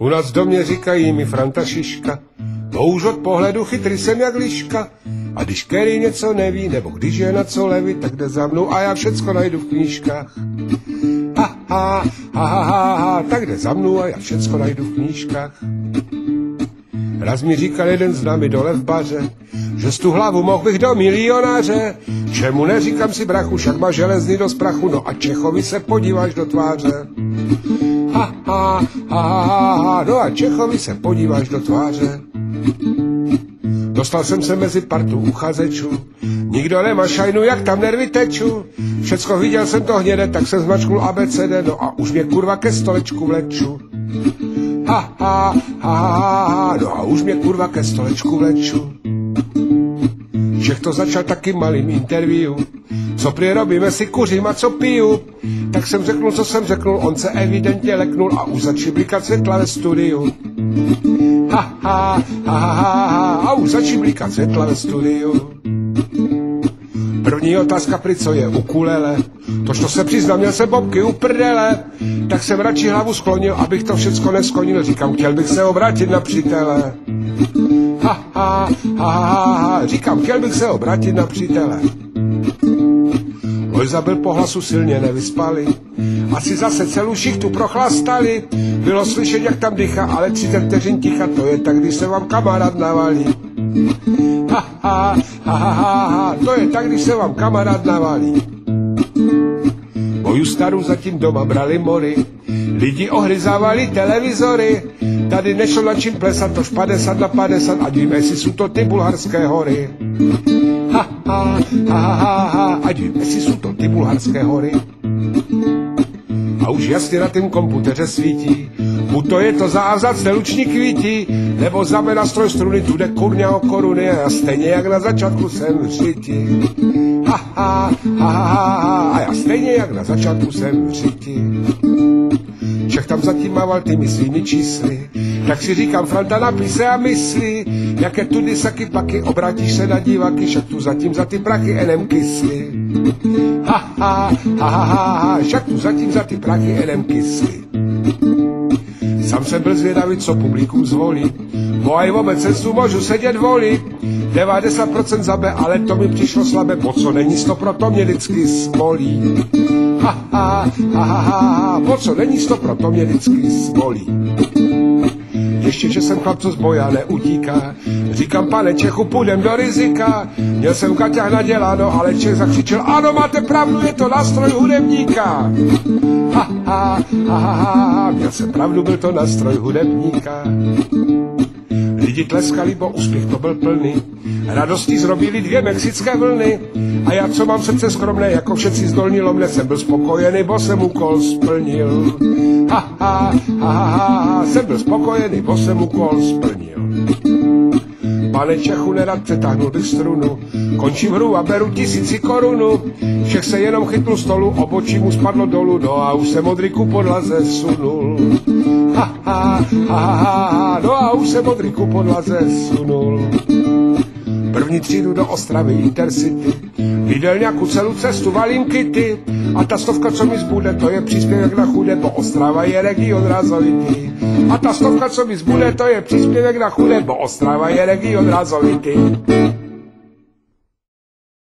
U nás v domě říkají mi Franta Šiška, to už od pohledu chytrý jsem jak liška. A když Kerry něco neví, nebo když je na co levit, tak jde za mnou a já všecko najdu v knížkách. Tak jde za mnou a já všecko najdu v knížkách. Raz mi říkal jeden z námi dole v baře, že z tu hlavu mohl bych do milionáře. Čemu neříkám si brachu, však má železný dost prachu, no a Čechovi se podíváš do tváře. No a Čechovi se podíváš do tváře. Dostal jsem se mezi partu uchazečů, nikdo nemá šajnu, jak tam nervy teču. Všecko viděl jsem to hněde, tak jsem zmačknul ABCD, no a už mě kurva ke stolečku vleču. No a už mě kurva ke stolečku vleču. Čech to začal taky malým interview, co prý robíme si kuřím a co piju. Tak jsem řeknul, co jsem řeknul, on se evidentně leknul a už začal blikat světla ve studiu. A už začal blikat světla ve studiu. První otázka prý, co je ukulele. Tož to se přiznám, měl jsem bobky u prdele. Tak jsem radši hlavu sklonil, abych to všecko nesklonil. Říkám, chtěl bych se obrátit na přítele. Říkám, chtěl bych se obrátit na přítele. Lojza byl po hlasu silně nevyspali, asi zase celou šichtu prochlastali. Bylo slyšet, jak tam dýchá, ale 30 vteřin ticha, to je tak, když se vám kamarád navalí. To je tak, když se vám kamarád navalí. Moju starou zatím doma brali mory, lidi ohryzávali televizory. Tady nešlo na čím plesat, tož 50/50, ať víme, jestli jsou to ty bulharské hory. Ať víme, jestli jsou to ty bulharské hory. A už jasně na tým komputeře svítí, buď to je to za a vzácné luční kvítí, nebo za mě nástroj struny, tu jde kurňa o koruny a stejně jak na začátku jsem v řiti. A já stejně jak na začátku jsem v řiti. Čech tam zatím mával tými svými čísly, tak si říkám, Franta, napij se a myslí, jaké tudy saky paky, obrátíš se na diváky, však tu zatím za ty prachy enem kysli. Však tu zatím za ty prachy enem kysli. Sám jsem byl zvědavý, co publikum zvolí, bo aj v obecenstvu můžu sedět volí. 90% za B, ale to mi přišlo slabé, bo co není 100, proto mě vždycky smolí. Po co není 100, proto mě vždycky smolí. Ještě, že jsem chlapcu z boja neutíká, říkám, pane Čechu, půjdem do rizika. Měl jsem v gaťách naděláno, ale Čech zakřičel, ano, máte pravdu, je to nástroj hudebníka. Měl jsem pravdu, byl to nástroj hudebníka. Lidi tleskali, bo úspěch to byl plný, radostí zrobili 2 mexické vlny. A já, co mám srdce skromné, jako všetci z Dolní Lomné, jsem byl spokojený, bo jsem úkol splnil. Jsem byl spokojený, bo jsem úkol splnil. Pane Čechu, nerad přetáhnul bych strunu, končím hru a beru 1000 korunu. Všech se jenom chytnul stolu, obočí mu spadlo dolů, no a už se modrý ku podlaze sunul. No a už se modrý ku podlaze sunul. První třídu do Ostravy Intercity, viděl nějakou celou cestu, valím kity. A ta 100, co mi zbude, to je příspěvek na chudé, bo Ostrava je region rázovitý. A ta 100, co mi zbude, to je příspěvek na chudé, bo Ostrava je region rázovitý.